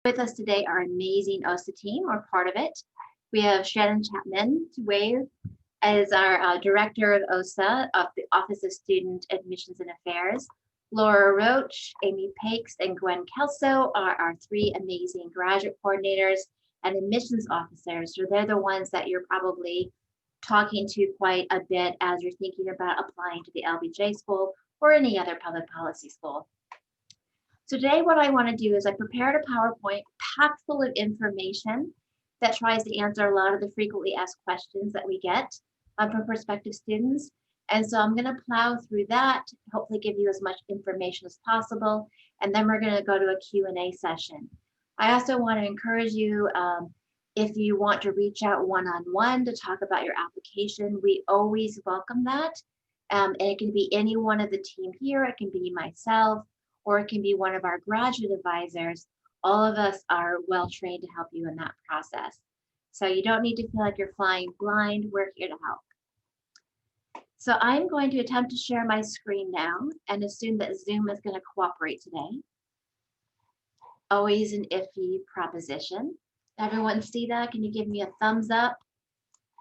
With us today, our amazing OSA team, or part of it. We have Shannon Chapman Wave as our Director of OSA of the Office of Student Admissions and Affairs. Laura Roach, Amy Pakes, and Gwen Kelso are our three amazing graduate coordinators and admissions officers. So they're the ones that you're probably talking to quite a bit as you're thinking about applying to the LBJ school or any other public policy school. So today what I want to do is I prepared a PowerPoint packed full of information that tries to answer a lot of the frequently asked questions that we get from prospective students. And so I'm going to plow through that, hopefully give you as much information as possible, and then we're going to go to a Q&A session. I also want to encourage you, if you want to reach out one-on-one to talk about your application, we always welcome that. And it can be any one of the team here, it can be myself, or it can be one of our graduate advisors. All of us are well trained to help you in that process. So you don't need to feel like you're flying blind, we're here to help. So I'm going to attempt to share my screen now and assume that Zoom is going to cooperate today. Always an iffy proposition. Everyone see that? Can you give me a thumbs up?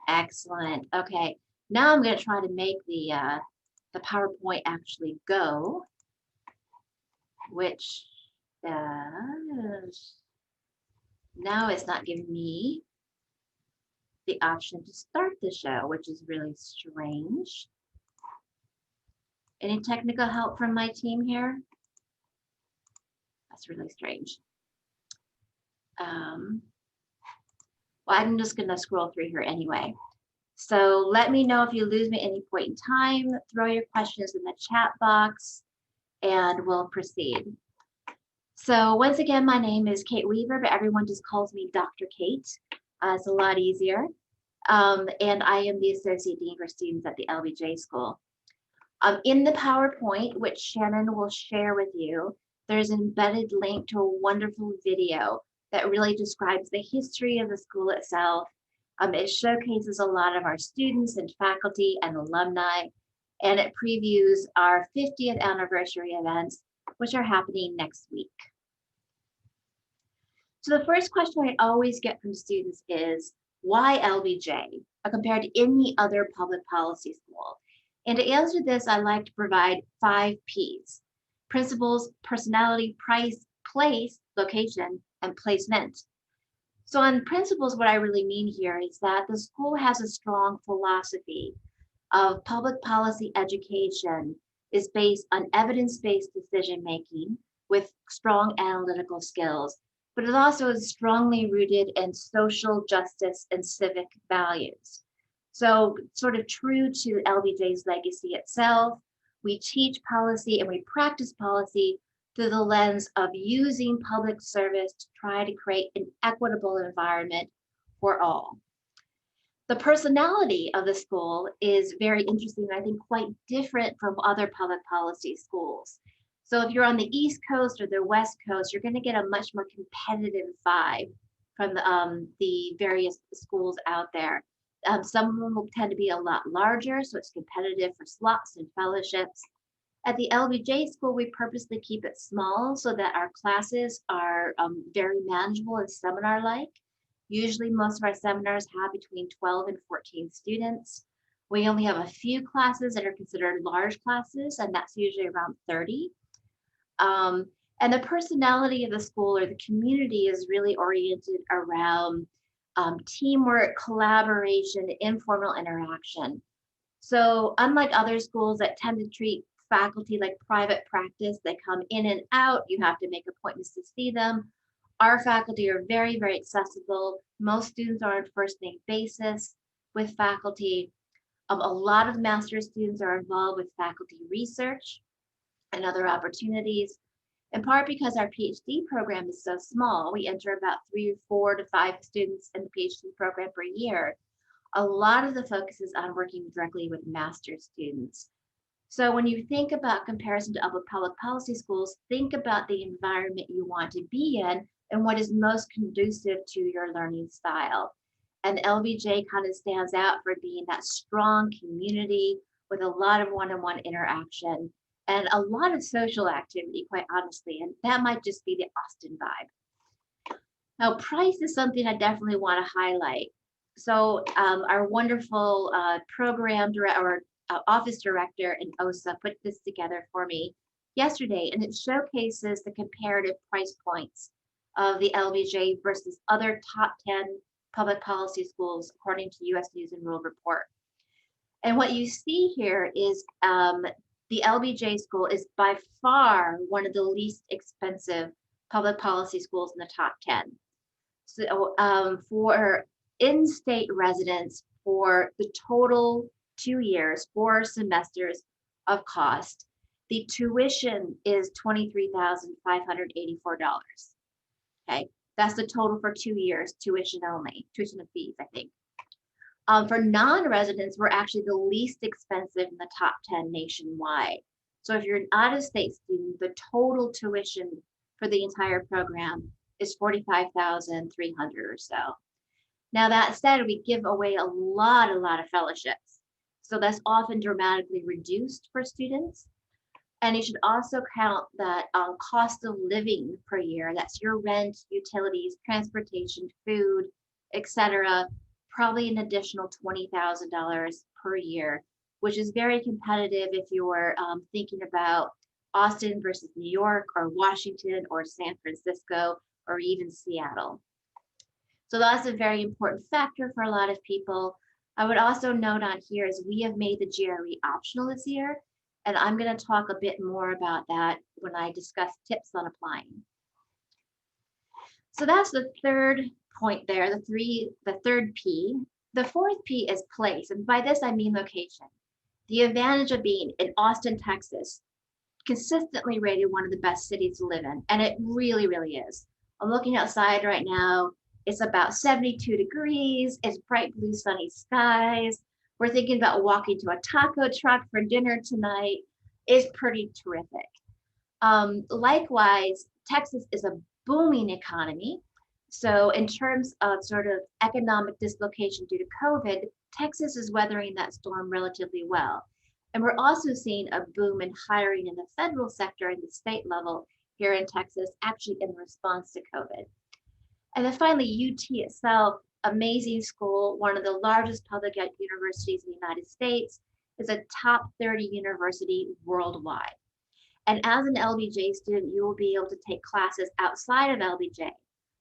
Excellent. Okay, now I'm going to try to make the PowerPoint actually go, which now it's not giving me the option to start the show, which is really strange. Any technical help from my team here? That's really strange. Well, I'm just gonna scroll through here anyway. So let me know if you lose me at any point in time, throw your questions in the chat box and we'll proceed. So once again, my name is Kate Weaver, but everyone just calls me Dr. Kate. It's a lot easier. And I am the Associate Dean for Students at the LBJ School. In the PowerPoint, which Shannon will share with you, there's an embedded link to a wonderful video that really describes the history of the school itself. It showcases a lot of our students and faculty and alumni, and it previews our 50th anniversary events, which are happening next week. So the first question I always get from students is, why LBJ compared to any other public policy school? And to answer this, I like to provide 5 Ps: principles, personality, price, place, location, and placement. So on principles, what I really mean here is that the school has a strong philosophy of public policy education is based on evidence-based decision-making with strong analytical skills, but it also is strongly rooted in social justice and civic values. So sort of true to LBJ's legacy itself, we teach policy and we practice policy through the lens of using public service to try to create an equitable environment for all. The personality of the school is very interesting, and I think quite different from other public policy schools. So if you're on the East Coast or the West Coast, you're going to get a much more competitive vibe from the various schools out there. Some of them will tend to be a lot larger, so it's competitive for slots and fellowships. At the LBJ school, we purposely keep it small so that our classes are very manageable and seminar-like. Usually most of our seminars have between 12 and 14 students. We only have a few classes that are considered large classes, and that's usually around 30. And the personality of the school or the community is really oriented around teamwork, collaboration, informal interaction. So unlike other schools that tend to treat faculty like private practice, they come in and out, you have to make appointments to see them. Our faculty are very, very accessible. Most students are on a first name basis with faculty. A lot of master's students are involved with faculty research and other opportunities, in part because our PhD program is so small. We enter about 3 or 4 to 5 students in the PhD program per year. A lot of the focus is on working directly with master's students. So when you think about comparison to other public policy schools, think about the environment you want to be in and what is most conducive to your learning style. And LBJ kind of stands out for being that strong community with a lot of one-on-one interaction and a lot of social activity, quite honestly, and that might just be the Austin vibe. Now, price is something I definitely want to highlight. So our wonderful program director or office director in OSA put this together for me yesterday, and it showcases the comparative price points of the LBJ versus other top 10 public policy schools, according to US News and World Report. And what you see here is the LBJ school is by far one of the least expensive public policy schools in the top 10. So for in-state residents for the total 2 years, 4 semesters of cost, the tuition is $23,584. Okay, that's the total for 2 years, tuition only, tuition and fees, I think. For non-residents, we're actually the least expensive in the top 10 nationwide. So if you're an out-of-state student, the total tuition for the entire program is $45,300 or so. Now that said, we give away a lot of fellowships. So that's often dramatically reduced for students. And you should also count that cost of living per year, that's your rent, utilities, transportation, food, etc., probably an additional $20,000 per year, which is very competitive if you're thinking about Austin versus New York or Washington or San Francisco or even Seattle. So that's a very important factor for a lot of people. I would also note on here is we have made the GRE optional this year, and I'm going to talk a bit more about that when I discuss tips on applying. So that's the third point there, the third P. The fourth P is place, and by this I mean location. The advantage of being in Austin, Texas, consistently rated one of the best cities to live in, and it really, really is. I'm looking outside right now. It's about 72 degrees. It's bright blue sunny skies. We're thinking about walking to a taco truck for dinner tonight. It's pretty terrific. Likewise, Texas is a booming economy. So in terms of sort of economic dislocation due to COVID, Texas is weathering that storm relatively well. And we're also seeing a boom in hiring in the federal sector and the state level here in Texas, actually in response to COVID. And then finally, UT itself, amazing school, one of the largest public universities in the United States, is a top 30 university worldwide. And as an LBJ student, you will be able to take classes outside of LBJ.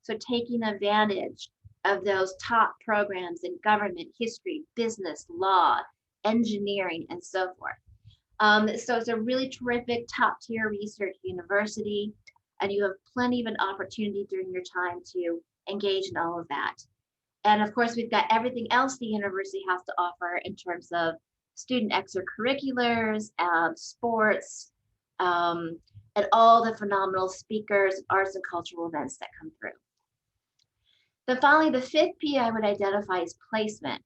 So taking advantage of those top programs in government, history, business, law, engineering, and so forth. So it's a really terrific top tier research university, and you have plenty of an opportunity during your time to engage in all of that. And of course, we've got everything else the university has to offer in terms of student extracurriculars, sports, and all the phenomenal speakers, arts and cultural events that come through. Then finally, the fifth P I would identify as placement.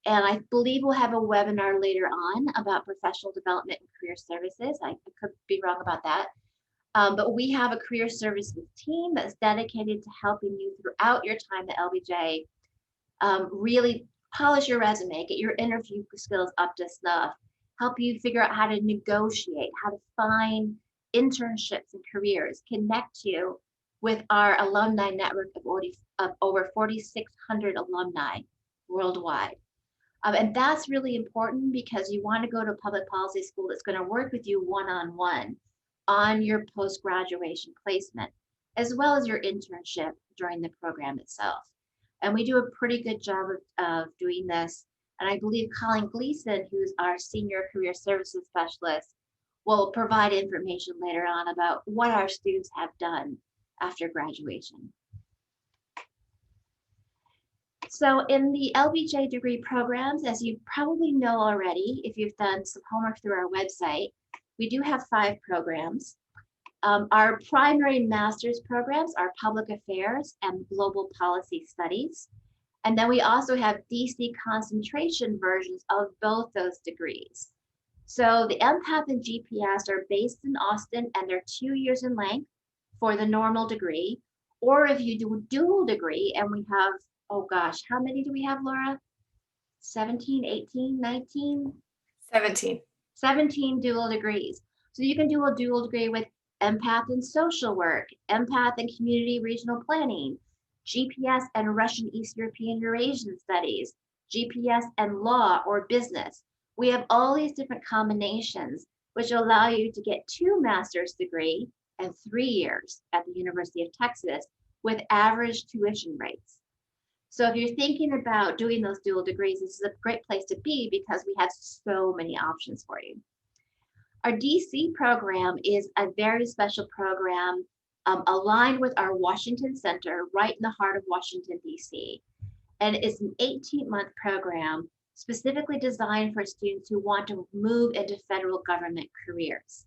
And I believe we'll have a webinar later on about professional development and career services. I could be wrong about that. But we have a career services team that's dedicated to helping you throughout your time at LBJ really polish your resume, get your interview skills up to snuff, help you figure out how to negotiate, how to find internships and careers, connect you with our alumni network of over 4,600 alumni worldwide. And that's really important because you want to go to a public policy school that's going to work with you one-on-one on your post-graduation placement, as well as your internship during the program itself. And we do a pretty good job of doing this. And I believe Colin Gleason, who's our senior career services specialist, will provide information later on about what our students have done after graduation. So in the LBJ degree programs, as you probably know already, if you've done some homework through our website, we do have 5 programs. Our primary master's programs are public affairs and global policy studies. And then we also have DC concentration versions of both those degrees. So the MPATH and GPS are based in Austin, and they're 2 years in length for the normal degree. Or if you do a dual degree, and we have, oh gosh, how many do we have, Laura? 17, 18, 19? 17. 17 dual degrees. So you can do a dual degree with MPATH in social work, MPATH in community regional planning, GPS and Russian East European Eurasian Studies, GPS and law or business. We have all these different combinations which allow you to get 2 master's degree and 3 years at the University of Texas with average tuition rates. So if you're thinking about doing those dual degrees, this is a great place to be because we have so many options for you. Our DC program is a very special program aligned with our Washington Center right in the heart of Washington, DC. And it's an 18-month program specifically designed for students who want to move into federal government careers.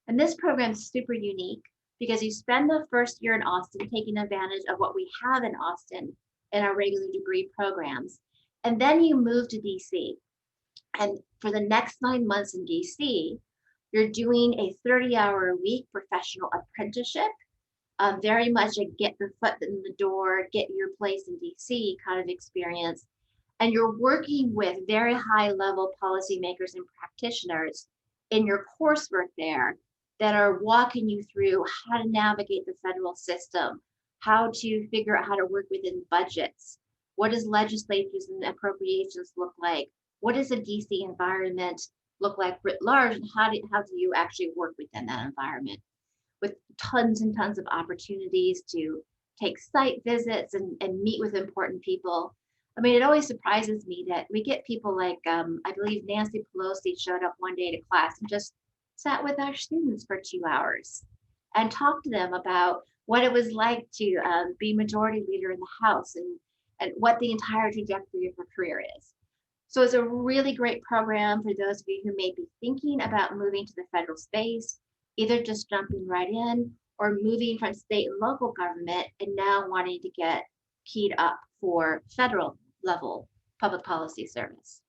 And this program is super unique because you spend the first year in Austin taking advantage of what we have in Austin in our regular degree programs. And then you move to DC. And for the next 9 months in DC, you're doing a 30-hour-a-week professional apprenticeship, very much a get your foot in the door, get your place in DC kind of experience. And you're working with very high-level policymakers and practitioners in your coursework there that are walking you through how to navigate the federal system, how to figure out how to work within budgets. What does legislatures and appropriations look like? What does a DC environment look like writ large? And how do you actually work within that environment? With tons and tons of opportunities to take site visits and meet with important people. I mean, it always surprises me that we get people like, I believe Nancy Pelosi showed up one day to class and just sat with our students for 2 hours and talked to them about what it was like to be majority leader in the House and what the entire trajectory of her career is. So it's a really great program for those of you who may be thinking about moving to the federal space, either just jumping right in or moving from state and local government and now wanting to get keyed up for federal level public policy service.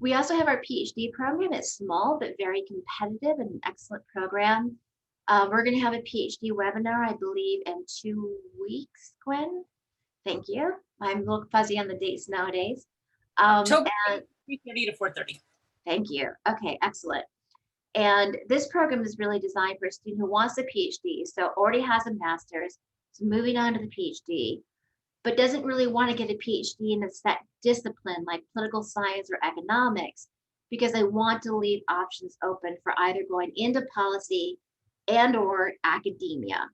We also have our PhD program. It's small, but very competitive and an excellent program. We're going to have a PhD webinar, I believe, in 2 weeks, Gwen. Thank you. I'm a little fuzzy on the dates nowadays. October 3:30 to 4:30. Thank you. Okay, excellent. And this program is really designed for a student who wants a PhD, so already has a master's, is moving on to the PhD, but doesn't really want to get a PhD in a set discipline like political science or economics, because they want to leave options open for either going into policy and or academia.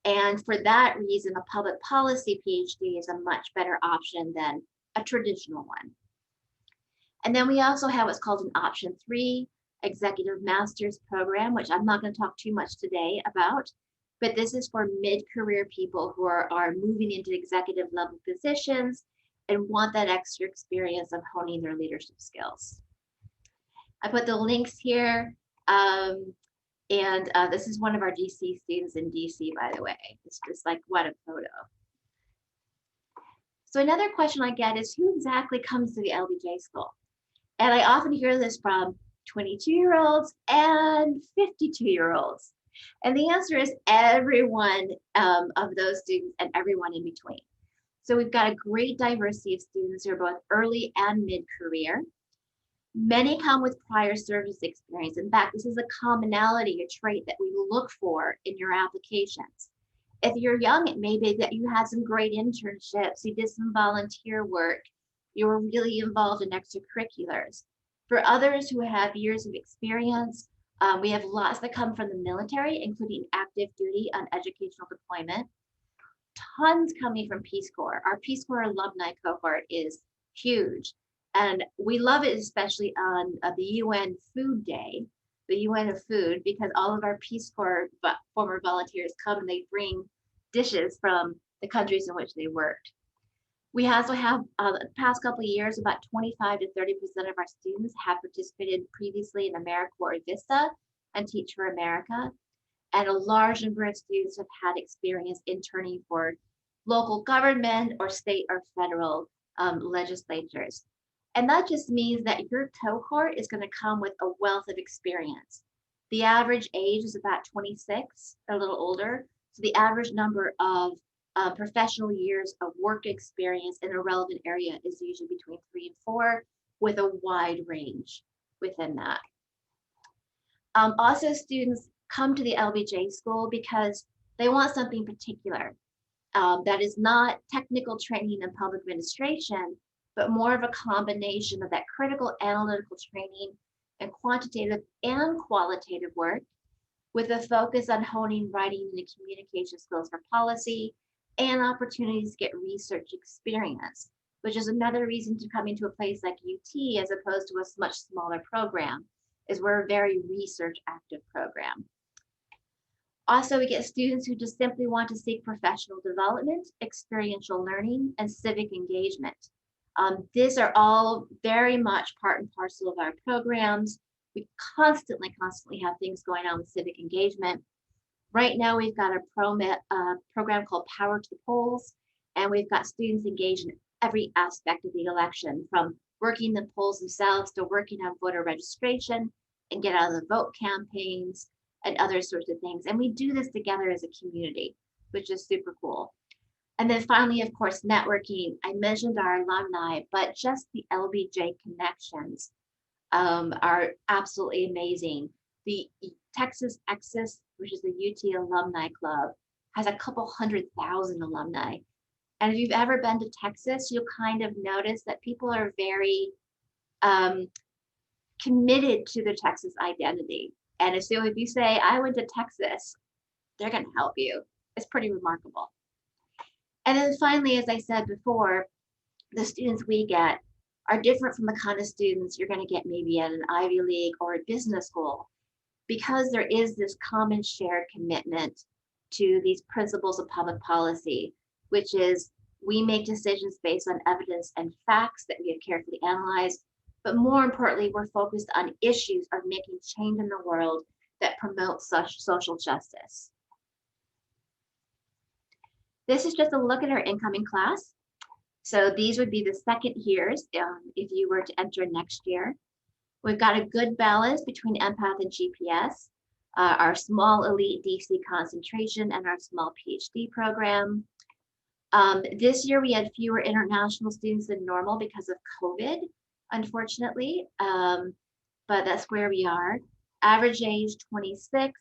And for that reason, a public policy PhD is a much better option than a traditional one. And then we also have what's called an option 3 executive master's program, which I'm not going to talk too much today about, but this is for mid-career people who are moving into executive level positions and want that extra experience of honing their leadership skills. I put the links here. This is one of our DC students in DC, by the way. It's just like, what a photo. So another question I get is, who exactly comes to the LBJ school? And I often hear this from 22-year-olds and 52-year-olds. And the answer is everyone of those students and everyone in between. So we've got a great diversity of students who are both early and mid-career. Many come with prior service experience. In fact, this is a commonality, a trait that we look for in your applications. If you're young, it may be that you had some great internships, you did some volunteer work, you were really involved in extracurriculars. For others who have years of experience, we have lots that come from the military, including active duty on educational deployment. Tons coming from Peace Corps. Our Peace Corps alumni cohort is huge. And we love it, especially on the UN Food Day, the UN of Food, because all of our Peace Corps former volunteers come and they bring dishes from the countries in which they worked. We also have, the past couple of years, about 25 to 30% of our students have participated previously in AmeriCorps Vista and Teach for America. And a large number of students have had experience interning for local government or state or federal legislatures. And that just means that your cohort is going to come with a wealth of experience. The average age is about 26, a little older. So the average number of professional years of work experience in a relevant area is usually between 3 and 4, with a wide range within that. Also, students come to the LBJ school because they want something particular. that is not technical training in public administration, but more of a combination of that critical analytical training and quantitative and qualitative work, with a focus on honing writing and communication skills for policy and opportunities to get research experience, which is another reason to come into a place like UT as opposed to a much smaller program, is we're a very research active program. Also, we get students who just simply want to seek professional development, experiential learning, and civic engagement. These are all very much part and parcel of our programs. We constantly have things going on with civic engagement. Right now, we've got a program called Power to the Polls, and we've got students engaged in every aspect of the election, from working the polls themselves to working on voter registration and get out of the vote campaigns and other sorts of things. And we do this together as a community, which is super cool. And then finally, of course, networking. I mentioned our alumni, but just the LBJ connections are absolutely amazing. The Texas Exis, which is the UT Alumni Club, has a couple 100,000 alumni. And if you've ever been to Texas, you'll kind of notice that people are very committed to their Texas identity. And so if you say, I went to Texas, they're going to help you. It's pretty remarkable. And then finally, as I said before, the students we get are different from the kind of students you're going to get maybe at an Ivy League or a business school, because there is this common shared commitment to these principles of public policy, which is we make decisions based on evidence and facts that we have carefully analyzed. But more importantly, we're focused on issues of making change in the world that promote such social justice. This is just a look at our incoming class. So these would be the second years if you were to enter next year. We've got a good balance between empath and GPS, our small elite DC concentration, and our small PhD program. This year we had fewer international students than normal because of COVID, unfortunately, but that's where we are. Average age 26,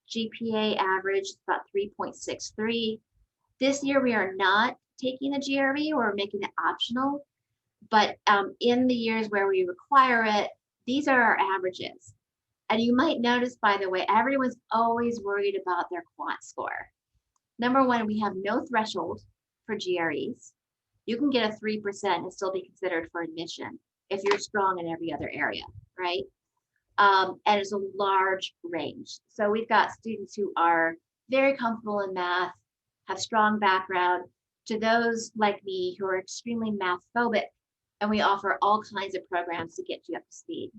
GPA average about 3.63. This year we are not taking the GRE or making it optional, but in the years where we require it, these are our averages. And you might notice, by the way, everyone's always worried about their quant score. Number one, we have no threshold for GREs. You can get a 3% and still be considered for admission if you're strong in every other area, right? And it's a large range. So we've got students who are very comfortable in math, have strong background, to those like me who are extremely math phobic, and we offer all kinds of programs to get you up to speed.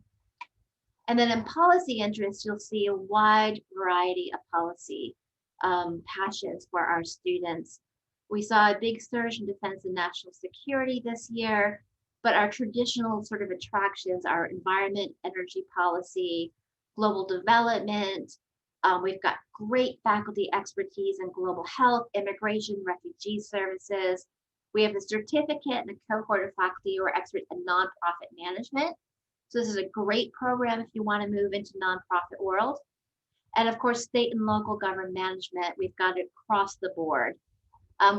And then in policy interests, you'll see a wide variety of policy passions for our students. We saw a big surge in defense and national security this year, but our traditional sort of attractions are environment, energy policy, global development. We've got great faculty expertise in global health, immigration, refugee services. We have a certificate and a cohort of faculty who are experts in nonprofit management. So this is a great program if you want to move into nonprofit world. And of course, state and local government management, we've got it across the board.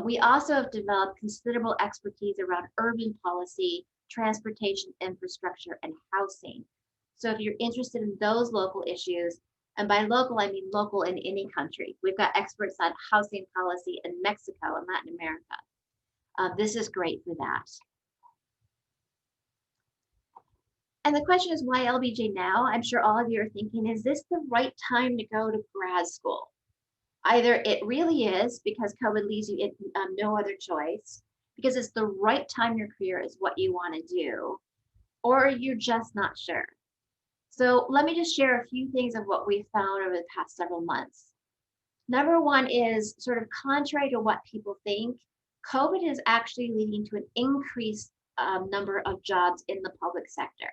We also have developed considerable expertise around urban policy, transportation, infrastructure, and housing. So if you're interested in those local issues, and by local, I mean local in any country. We've got experts on housing policy in Mexico and Latin America. This is great for that. And the question is, why LBJ now? I'm sure all of you are thinking, is this the right time to go to grad school? Either it really is because COVID leaves you in no other choice, because it's the right time in your career is what you want to do, or you're just not sure. So let me just share a few things of what we've found over the past several months. Number one is, sort of contrary to what people think, COVID is actually leading to an increased number of jobs in the public sector.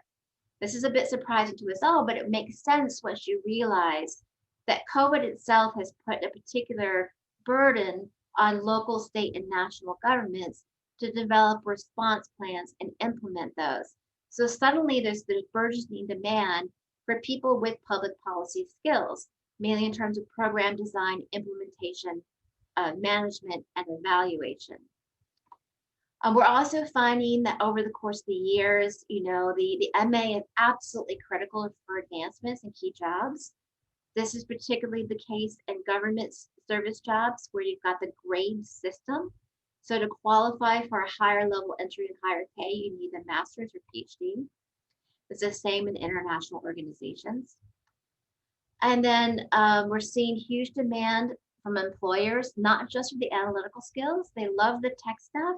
This is a bit surprising to us all, but it makes sense once you realize that COVID itself has put a particular burden on local, state, and national governments to develop response plans and implement those. So suddenly there's burgeoning demand for people with public policy skills, mainly in terms of program design, implementation, management and evaluation. We're also finding that over the course of the years, the MA is absolutely critical for advancements and key jobs. This is particularly the case in government service jobs where you've got the grade system. So to qualify for a higher level entry and higher pay, you need a master's or PhD. It's the same in international organizations. And then we're seeing huge demand from employers, not just for the analytical skills. They love the tech stuff,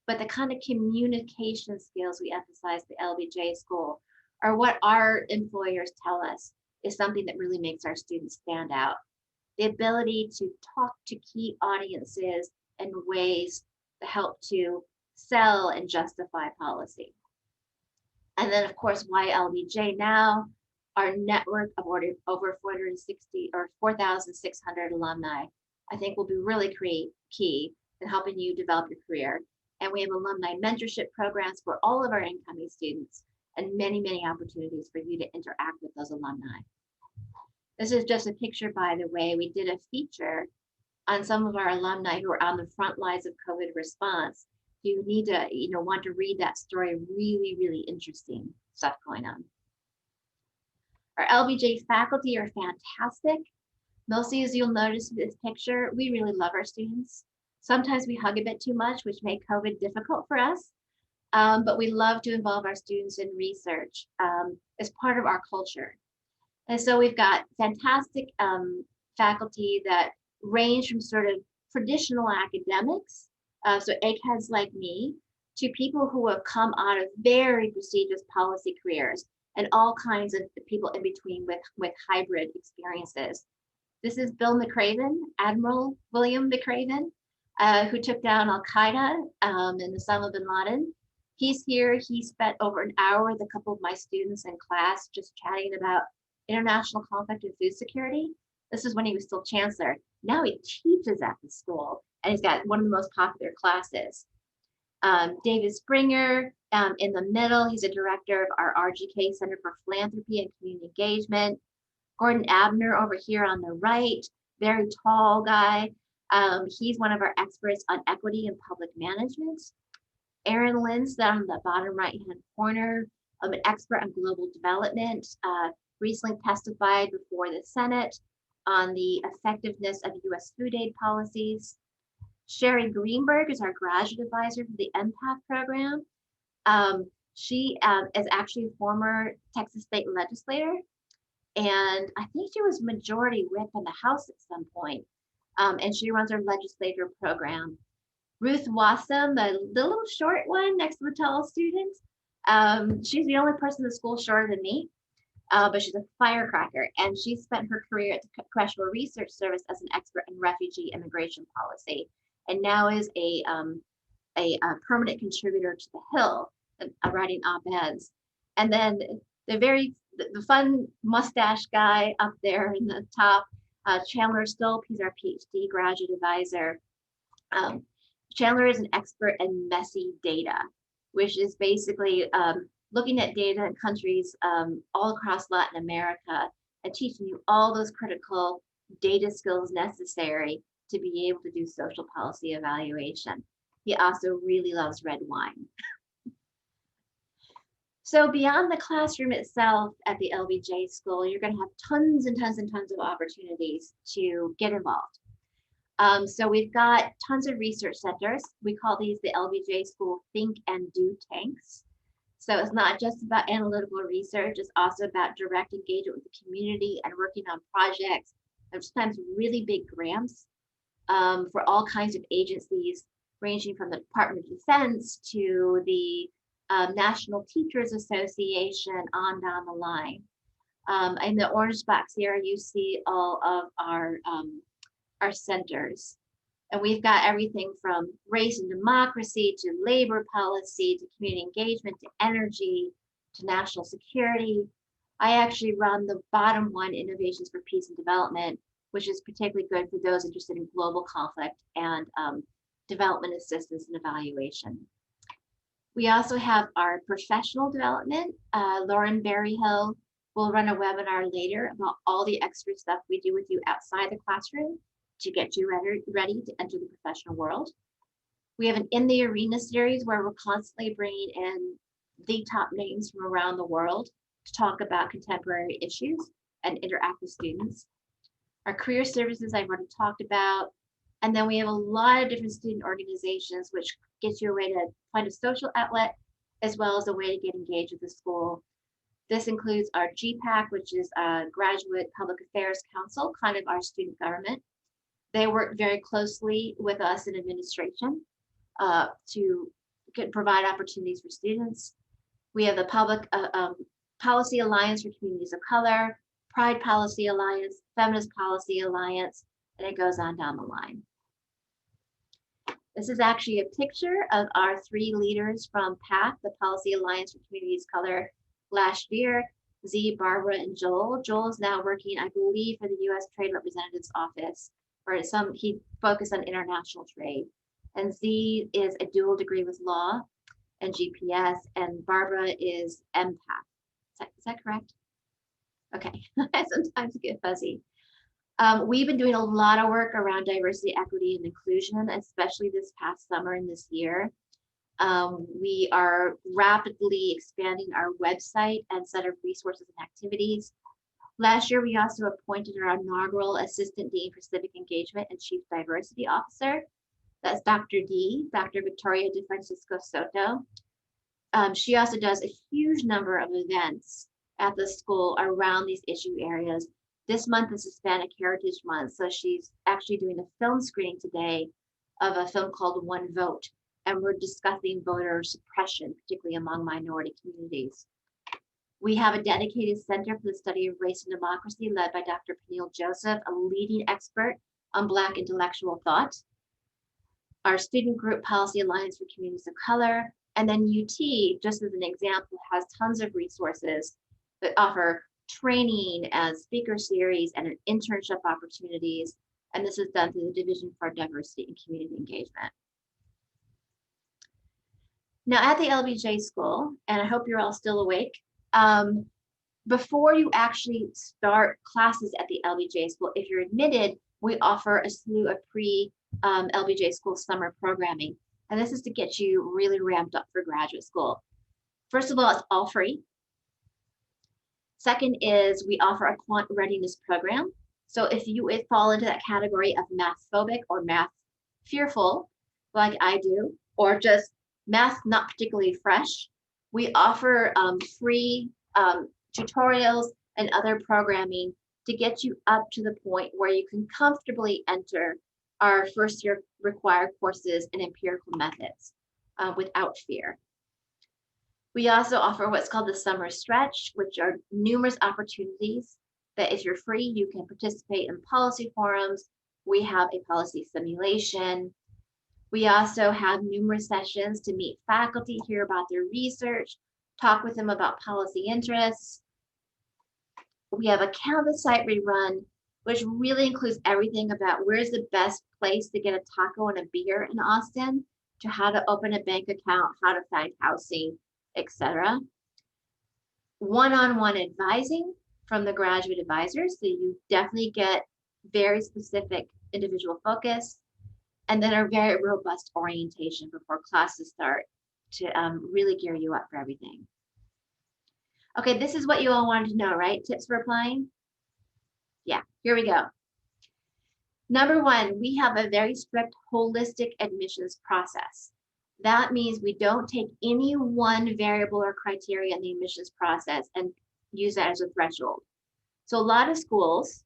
but the kind of communication skills we emphasize at the LBJ school are what our employers tell us is something that really makes our students stand out. The ability to talk to key audiences in ways that help to sell and justify policy. And then of course, why LBJ now? Our network of over 460 or 4,600 alumni, I think will be really key in helping you develop your career. And we have alumni mentorship programs for all of our incoming students and many, many opportunities for you to interact with those alumni. This is just a picture, by the way. We did a feature on some of our alumni who are on the front lines of COVID response. You need to, want to read that story. Really, really interesting stuff going on. Our LBJ faculty are fantastic. Mostly, as you'll notice in this picture, we really love our students. Sometimes we hug a bit too much, which made COVID difficult for us. But we love to involve our students in research as part of our culture. And so we've got fantastic faculty that range from sort of traditional academics, so eggheads like me, to people who have come out of very prestigious policy careers and all kinds of people in between with hybrid experiences. This is Bill McRaven, Admiral William McRaven, who took down Al-Qaeda and Osama bin Laden. He's here. He spent over an hour with a couple of my students in class just chatting about international conflict and food security. This is when he was still chancellor. Now he teaches at the school, and he's got one of the most popular classes. David Springer in the middle, he's a director of our RGK Center for Philanthropy and Community Engagement. Gordon Abner over here on the right, very tall guy. He's one of our experts on equity and public management. Aaron Lins down in the bottom right-hand corner, an expert on global development, recently testified before the Senate on the effectiveness of US food aid policies. Sherry Greenberg is our graduate advisor for the MPATH program. She is actually a former Texas state legislator, and I think she was majority whip in the House at some point, and she runs our legislator program. Ruth Wassam, the little short one next to the tall student, she's the only person in the school shorter than me, but she's a firecracker, and she spent her career at the Congressional Research Service as an expert in refugee immigration policy, and now is a permanent contributor to The Hill, writing op-eds. And then the fun mustache guy up there in the top, Chandler Stolp, he's our PhD graduate advisor. Chandler is an expert in messy data, which is basically looking at data in countries all across Latin America and teaching you all those critical data skills necessary to be able to do social policy evaluation. He also really loves red wine. So beyond the classroom itself at the LBJ school, you're going to have tons and tons and tons of opportunities to get involved. So we've got tons of research centers. We call these the LBJ School Think and Do tanks. So it's not just about analytical research, it's also about direct engagement with the community and working on projects, and sometimes really big grants for all kinds of agencies, ranging from the Department of Defense to the National Teachers Association on down the line. In the orange box here, you see all of our centers. And we've got everything from race and democracy to labor policy to community engagement to energy to national security. I actually run the bottom one, Innovations for Peace and Development, which is particularly good for those interested in global conflict and development assistance and evaluation. We also have our professional development. Lauren Berryhill will run a webinar later about all the extra stuff we do with you outside the classroom. to get you ready to enter the professional world. We have an In the Arena series where we're constantly bringing in the top names from around the world to talk about contemporary issues and interact with students. Our career services I've already talked about. And then we have a lot of different student organizations, which gets you a way to find a social outlet, as well as a way to get engaged with the school. This includes our GPAC, which is a Graduate Public Affairs Council, kind of our student government. They work very closely with us in administration to provide opportunities for students. We have the Public Policy Alliance for Communities of Color, Pride Policy Alliance, Feminist Policy Alliance, and it goes on down the line. This is actually a picture of our 3 leaders from PAC, the Policy Alliance for Communities of Color, last year, Z, Barbara, and Joel. Joel is now working, I believe, for the U.S. Trade Representative's Office, or he focused on international trade. And Z is a dual degree with law and GPS, and Barbara is MPAC. Is that correct? Okay, I sometimes get fuzzy. We've been doing a lot of work around diversity, equity, and inclusion, especially this past summer and this year. We are rapidly expanding our website and set of resources and activities. Last year, we also appointed our inaugural Assistant Dean for Civic Engagement and Chief Diversity Officer. That's Dr. D, Dr. Victoria De Francisco Soto. She also does a huge number of events at the school around these issue areas. This month is Hispanic Heritage Month, so she's actually doing a film screening today of a film called One Vote, and we're discussing voter suppression, particularly among minority communities. We have a dedicated Center for the Study of Race and Democracy led by Dr. Peniel Joseph, a leading expert on Black intellectual thought. Our student group Policy Alliance for Communities of Color, and then UT, just as an example, has tons of resources that offer training and speaker series and internship opportunities. And this is done through the Division for Diversity and Community Engagement. Now at the LBJ School, and I hope you're all still awake, before you actually start classes at the LBJ School, if you're admitted, we offer a slew of pre-LBJ School summer programming. And this is to get you really ramped up for graduate school. First of all, it's all free. Second is we offer a quant readiness program. So if you fall into that category of math phobic or math fearful, like I do, or just math not particularly fresh, we offer free tutorials and other programming to get you up to the point where you can comfortably enter our first year required courses in empirical methods without fear. We also offer what's called the summer stretch, which are numerous opportunities that if you're free, you can participate in policy forums. We have a policy simulation. We also have numerous sessions to meet faculty, hear about their research, talk with them about policy interests. We have a Canvas site rerun, which really includes everything about where's the best place to get a taco and a beer in Austin, to how to open a bank account, how to find housing, etc. One-on-one advising from the graduate advisors, so you definitely get very specific individual focus, and then a very robust orientation before classes start to really gear you up for everything. Okay, this is what you all wanted to know, right? Tips for applying? Yeah, here we go. Number one, we have a very strict holistic admissions process. That means we don't take any one variable or criteria in the admissions process and use that as a threshold. So a lot of schools,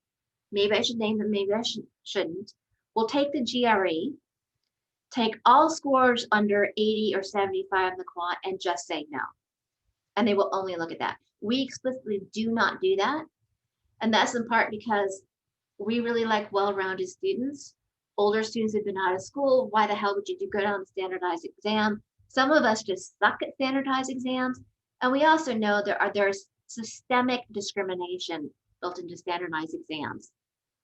maybe I should name them, maybe I shouldn't, will take the GRE, take all scores under 80 or 75 in the quant and just say no. And they will only look at that. We explicitly do not do that. And that's in part because we really like well-rounded students. Older students have been out of school. Why the hell would you do good on a standardized exam? Some of us just suck at standardized exams. And we also know there's systemic discrimination built into standardized exams.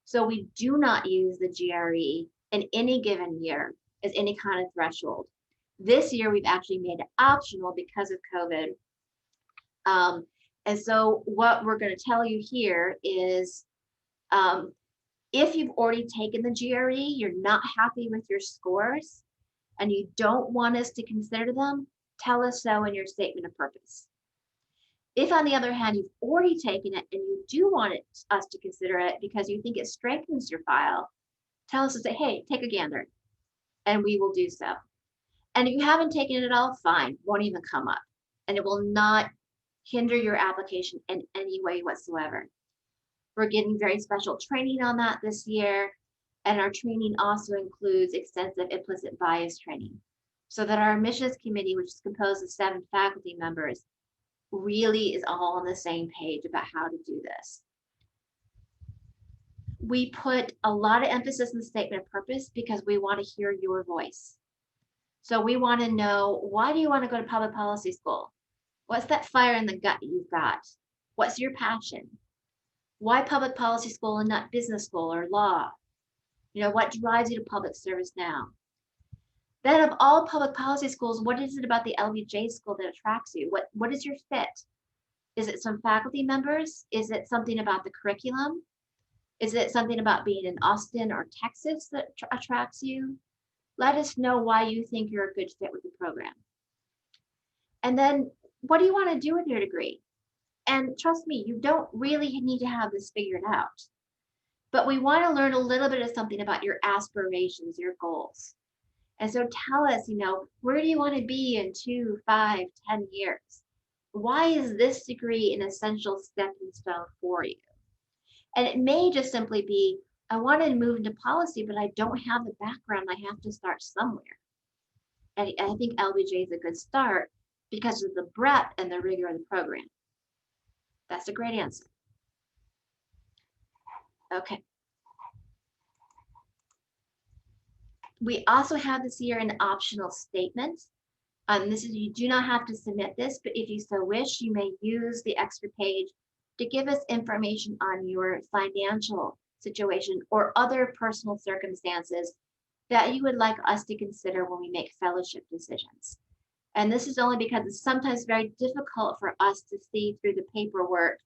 So we do not use the GRE in any given year as any kind of threshold. This year, we've actually made it optional because of COVID. And so what we're going to tell you here is If you've already taken the GRE, you're not happy with your scores, and you don't want us to consider them, tell us so in your statement of purpose. If, on the other hand, you've already taken it and you do want us to consider it because you think it strengthens your file, tell us to say, hey, take a gander, and we will do so. And if you haven't taken it at all, fine, won't even come up, and it will not hinder your application in any way whatsoever. We're getting very special training on that this year, and our training also includes extensive implicit bias training, so that our admissions committee, which is composed of 7 faculty members, really is all on the same page about how to do this. We put a lot of emphasis in the statement of purpose because we want to hear your voice. So we want to know, why do you want to go to public policy school? What's that fire in the gut you've got? What's your passion? Why public policy school and not business school or law? You know, what drives you to public service now? Then, of all public policy schools, what is it about the LBJ school that attracts you? What is your fit? Is it some faculty members? Is it something about the curriculum? Is it something about being in Austin or Texas that attracts you? Let us know why you think you're a good fit with the program. And then, what do you want to do with your degree? And trust me, you don't really need to have this figured out. But we want to learn a little bit of something about your aspirations, your goals. And so tell us, you know, where do you want to be in 2, 5, 10 years? Why is this degree an essential stepping stone for you? And it may just simply be, I want to move into policy, but I don't have the background. I have to start somewhere. And I think LBJ is a good start because of the breadth and the rigor of the program. That's a great answer. Okay. We also have this year an optional statement. This is, you do not have to submit this, but if you so wish, you may use the extra page to give us information on your financial situation or other personal circumstances that you would like us to consider when we make fellowship decisions. And this is only because it's sometimes very difficult for us to see through the paperwork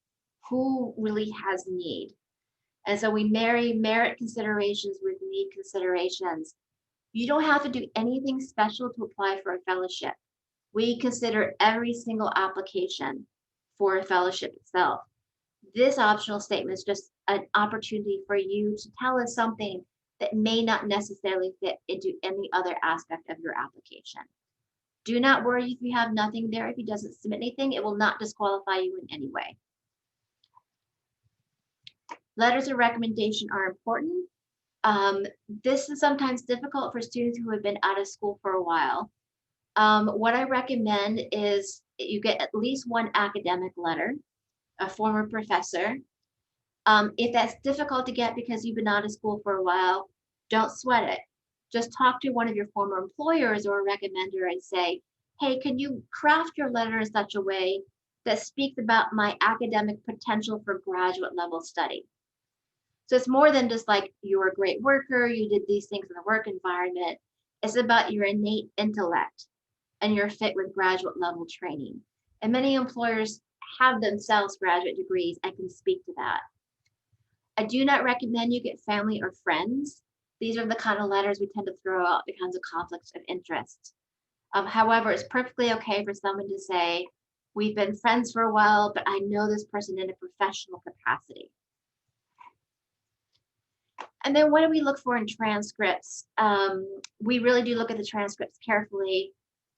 who really has need. And so we marry merit considerations with need considerations. You don't have to do anything special to apply for a fellowship. We consider every single application for a fellowship itself. This optional statement is just an opportunity for you to tell us something that may not necessarily fit into any other aspect of your application. Do not worry if you have nothing there. If he doesn't submit anything, it will not disqualify you in any way. Letters of recommendation are important. This is sometimes difficult for students who have been out of school for a while. What I recommend is you get at least one academic letter, a former professor. If that's difficult to get because you've been out of school for a while, don't sweat it. Just talk to one of your former employers or a recommender and say, hey, can you craft your letter in such a way that speaks about my academic potential for graduate level study? So it's more than just like, you're a great worker, you did these things in the work environment. It's about your innate intellect and your fit with graduate level training. And many employers have themselves graduate degrees and can speak to that. I do not recommend you get family or friends. These are the kind of letters we tend to throw out because of conflicts of interest. However, it's perfectly okay for someone to say, we've been friends for a while, but I know this person in a professional capacity. And then what do we look for in transcripts? We really do look at the transcripts carefully,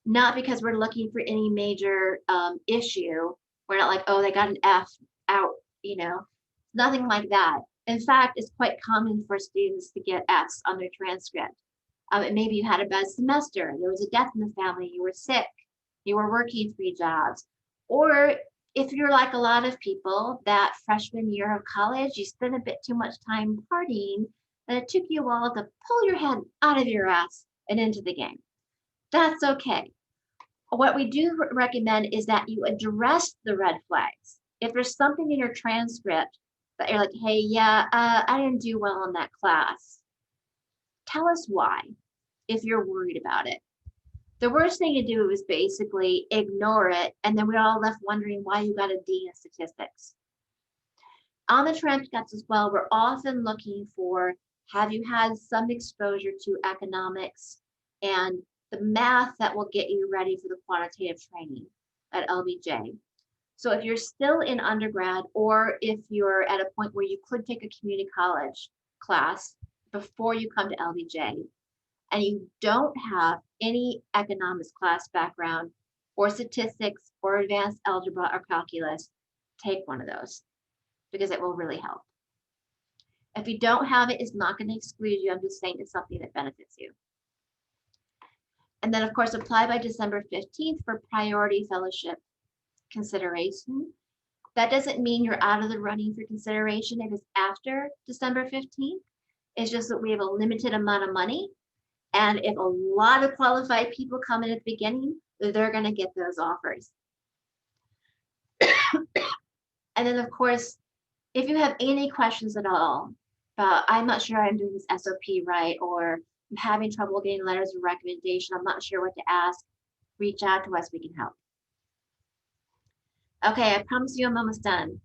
not because we're looking for any major issue. We're not like, oh, they got an F out, you know, nothing like that. In fact, it's quite common for students to get Fs on their transcript. And maybe you had a bad semester, there was a death in the family, you were sick, you were working 3 jobs. Or if you're like a lot of people, that freshman year of college, you spent a bit too much time partying, and it took you a while to pull your head out of your ass and into the game. That's okay. What we do recommend is that you address the red flags. If there's something in your transcript that you're like, hey, yeah, I didn't do well in that class, tell us why, if you're worried about it. The worst thing to do is basically ignore it, and then we're all left wondering why you got a D in statistics. On the transcripts as well, we're often looking for, have you had some exposure to economics and the math that will get you ready for the quantitative training at LBJ. So if you're still in undergrad, or if you're at a point where you could take a community college class before you come to LBJ, and you don't have any economics class background or statistics or advanced algebra or calculus, take one of those because it will really help. If you don't have it, it's not going to exclude you. I'm just saying it's something that benefits you. And then of course, apply by December 15th for priority fellowship consideration. That doesn't mean you're out of the running for consideration if it's after December 15th. It's just that we have a limited amount of money. And if a lot of qualified people come in at the beginning, they're going to get those offers. And then of course, if you have any questions at all about, I'm not sure I'm doing this SOP right, or I'm having trouble getting letters of recommendation, I'm not sure what to ask, reach out to us, we can help. Okay, I promise you I'm almost done.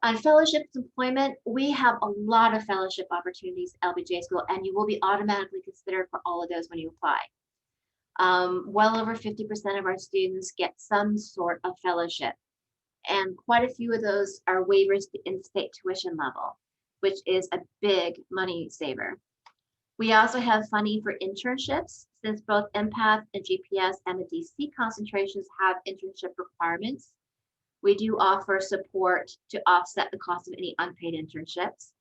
On fellowships employment, we have a lot of fellowship opportunities at LBJ School, and you will be automatically considered for all of those when you apply. Well over 50% of our students get some sort of fellowship, and quite a few of those are waivers to in-state tuition level, which is a big money saver. We also have funding for internships, since both empath and GPS and the DC concentrations have internship requirements. We do offer support to offset the cost of any unpaid internships.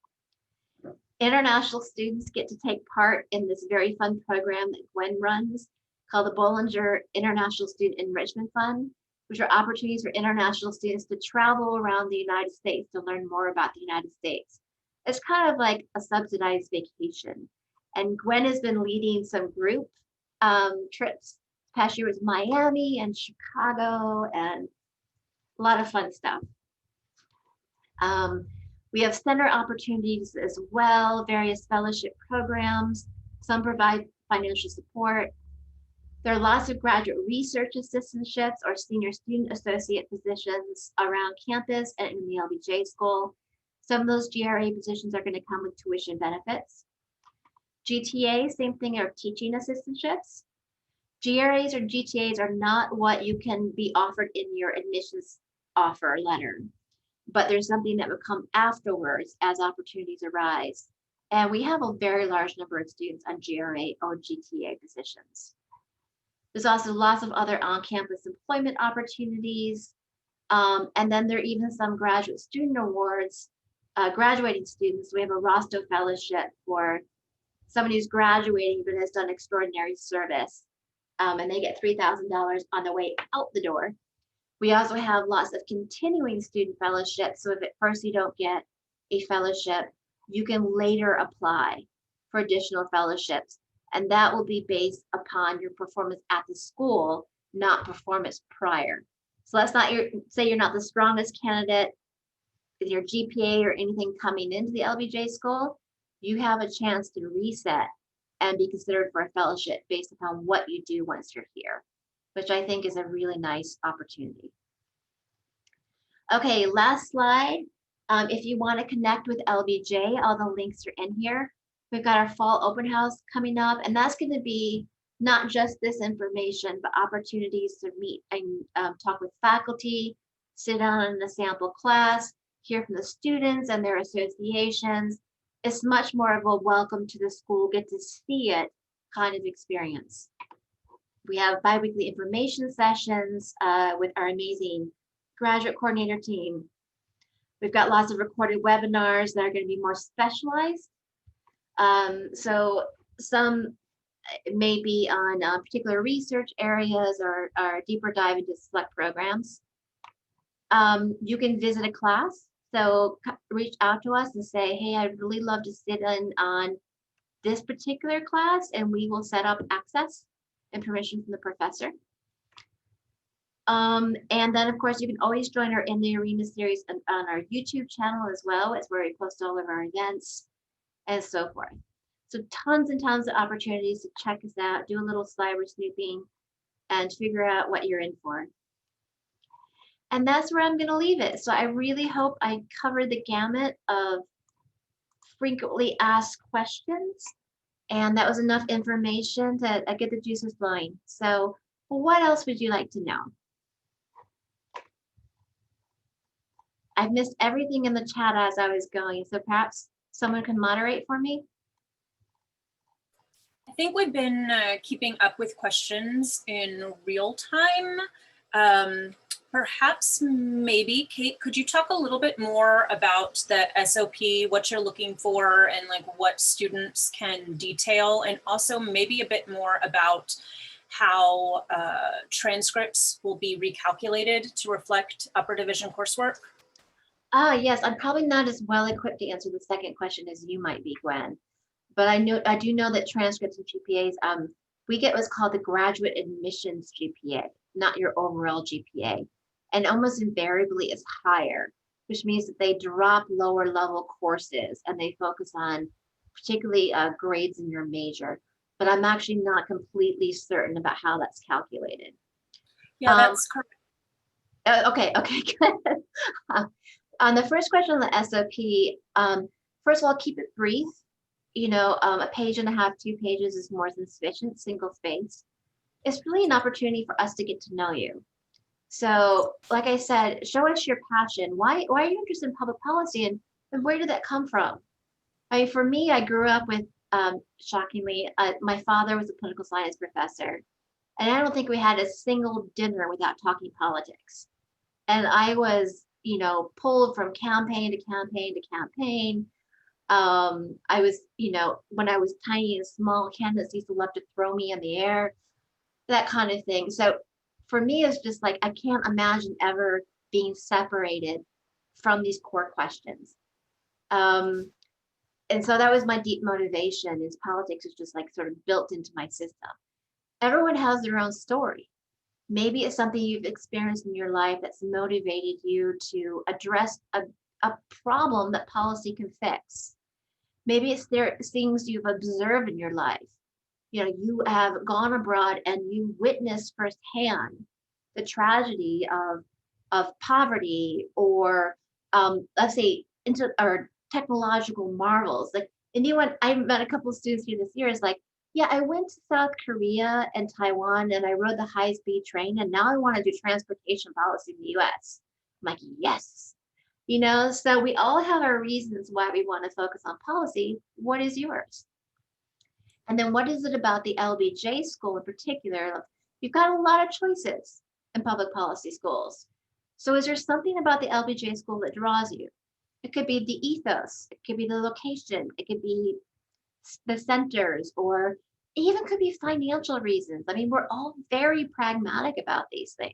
International students get to take part in this very fun program that Gwen runs called the Bollinger International Student Enrichment Fund, which are opportunities for international students to travel around the United States to learn more about the United States. It's kind of like a subsidized vacation. And Gwen has been leading some group trips. Past year was Miami and Chicago, and a lot of fun stuff. We have center opportunities as well, various fellowship programs. Some provide financial support. There are lots of graduate research assistantships or senior student associate positions around campus and in the LBJ school. Some of those GRA positions are going to come with tuition benefits. GTA, same thing, are teaching assistantships. GRAs or GTAs are not what you can be offered in your admissions offer letter, but there's something that would come afterwards as opportunities arise. And we have a very large number of students on GRA or GTA positions. There's also lots of other on-campus employment opportunities. And then there are even some graduate student awards, graduating students. We have a Rosto Fellowship for somebody who's graduating but has done extraordinary service. And they get $3,000 on the way out the door. We also have lots of continuing student fellowships. So if at first you don't get a fellowship, you can later apply for additional fellowships. And that will be based upon your performance at the school, not performance prior. So let's not say you're not the strongest candidate with your GPA or anything coming into the LBJ school. You have a chance to reset and be considered for a fellowship based upon what you do once you're here, which I think is a really nice opportunity. Okay, last slide. If you want to connect with LBJ, all the links are in here. We've got our fall open house coming up, and that's going to be not just this information, but opportunities to meet and talk with faculty, sit down in a sample class, hear from the students and their associations. It's much more of a welcome to the school, get to see it kind of experience. We have bi-weekly information sessions with our amazing graduate coordinator team. We've got lots of recorded webinars that are going to be more specialized. So some may be on particular research areas or deeper dive into select programs. You can visit a class. So reach out to us and say, hey, I'd really love to sit in on this particular class, and we will set up access and permission from the professor. And then of course, you can always join our In the Arena series on our YouTube channel as well. It's where we post all of our events and so forth. So tons and tons of opportunities to check us out, do a little cyber snooping, and figure out what you're in for. And that's where I'm going to leave it. So I really hope I covered the gamut of frequently asked questions. And that was enough information to get the juices flowing. So what else would you like to know? I've missed everything in the chat as I was going. So perhaps someone can moderate for me. I think we've been keeping up with questions in real time. Perhaps maybe, Kate, could you talk a little bit more about the SOP, what you're looking for, and like what students can detail, and also maybe a bit more about how transcripts will be recalculated to reflect upper division coursework? Yes, I'm probably not as well equipped to answer the second question as you might be, Gwen. But I do know that transcripts and GPAs, we get what's called the graduate admissions GPA, not your overall GPA. And almost invariably it's higher, which means that they drop lower level courses and they focus on particularly grades in your major. But I'm actually not completely certain about how that's calculated. Yeah, that's correct. Okay, good. On the first question on the SOP, first of all, keep it brief. You know, a page and a half, 2 pages is more than sufficient, single space. It's really an opportunity for us to get to know you. So, like I said, show us your passion. Why are you interested in public policy, and where did that come from? I mean, for me, I grew up with, shockingly, my father was a political science professor, and I don't think we had a single dinner without talking politics. And I was, you know, pulled from campaign to campaign to campaign. I was, you know, when I was tiny and small, candidates used to love to throw me in the air, that kind of thing. So for me, it's just like, I can't imagine ever being separated from these core questions. And so that was my deep motivation, is politics is just like sort of built into my system. Everyone has their own story. Maybe it's something you've experienced in your life that's motivated you to address a problem that policy can fix. Maybe it's things you've observed in your life. You know, you have gone abroad and you witnessed firsthand the tragedy of poverty, or let's say or technological marvels. Like anyone, I met a couple of students here this year, is like, yeah, I went to South Korea and Taiwan and I rode the high-speed train, and now I want to do transportation policy in the US. I'm like, yes. You know, so we all have our reasons why we want to focus on policy. What is yours? And then what is it about the LBJ school in particular? You've got a lot of choices in public policy schools. So is there something about the LBJ school that draws you? It could be the ethos, it could be the location, it could be the centers, or it even could be financial reasons. I mean, we're all very pragmatic about these things.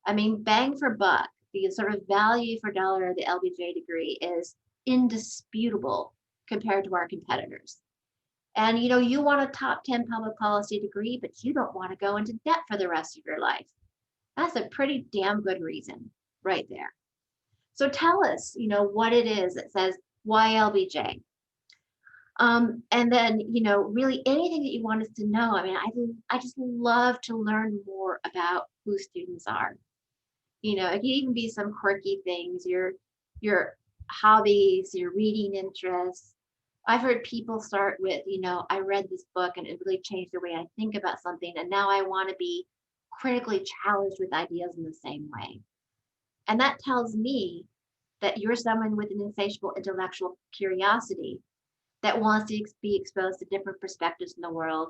I mean, bang for buck, the sort of value for dollar of the LBJ degree is indisputable compared to our competitors. And you know, you want a top 10 public policy degree, but you don't want to go into debt for the rest of your life. That's a pretty damn good reason right there. So tell us, you know, what it is that says, why LBJ? And then, you know, really anything that you want us to know. I mean, I just love to learn more about who students are. You know, it can even be some quirky things, your hobbies, your reading interests. I've heard people start with, you know, I read this book and it really changed the way I think about something, and now I want to be critically challenged with ideas in the same way. And that tells me that you're someone with an insatiable intellectual curiosity that wants to be exposed to different perspectives in the world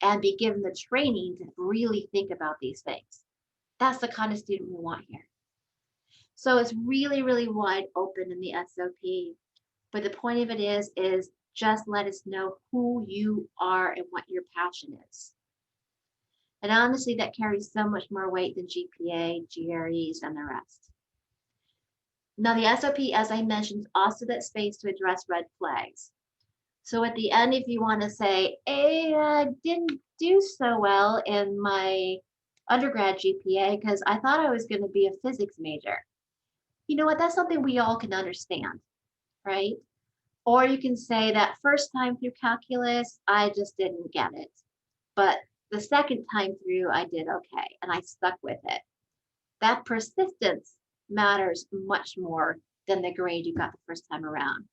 and be given the training to really think about these things. That's the kind of student we want here. So it's really, really wide open in the SOP. But the point of it is just let us know who you are and what your passion is. And honestly, that carries so much more weight than GPA, GREs, and the rest. Now the SOP, as I mentioned, also that space to address red flags. So at the end, if you want to say, hey, I didn't do so well in my undergrad GPA because I thought I was going to be a physics major. You know what? That's something we all can understand, right? Or you can say that first time through calculus, I just didn't get it. But the second time through, I did okay, and I stuck with it. That persistence matters much more than the grade you got the first time around.